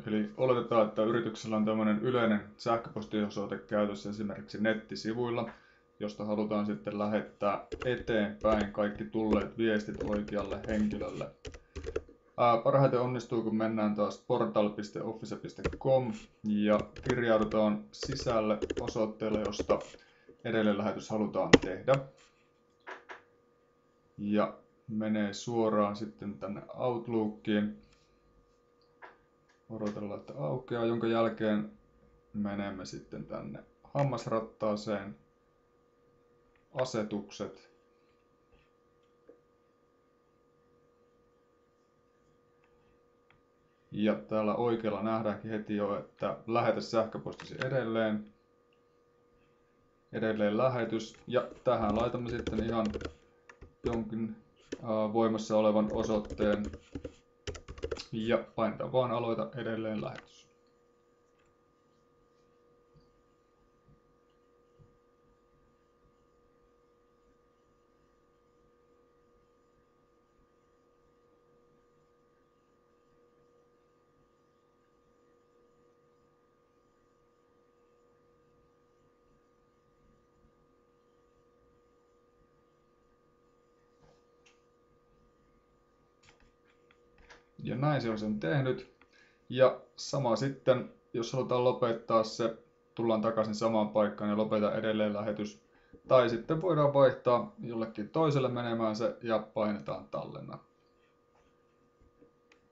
Eli oletetaan, että yrityksellä on tämmöinen yleinen sähköpostiosoite käytössä esimerkiksi nettisivuilla, josta halutaan sitten lähettää eteenpäin kaikki tulleet viestit oikealle henkilölle. Parhaiten onnistuu, kun mennään taas portal.office.com ja kirjaudutaan sisälle osoitteelle, josta edelleenlähetys halutaan tehdä. Ja menee suoraan sitten tänne Outlookiin. Odotellaan, että aukeaa, jonka jälkeen menemme sitten tänne hammasrattaaseen, asetukset. Ja täällä oikealla nähdäänkin heti jo, että lähetä sähköpostisi edelleen lähetys. Ja tähän laitamme sitten ihan jonkin voimassa olevan osoitteen. Ja painetaan vaan aloita edelleen lähetys. Ja näin se on sen tehnyt. Ja sama sitten, jos halutaan lopettaa se, tullaan takaisin samaan paikkaan ja lopeta edelleen lähetys. Tai sitten voidaan vaihtaa jollekin toiselle menemään se ja painetaan tallenna.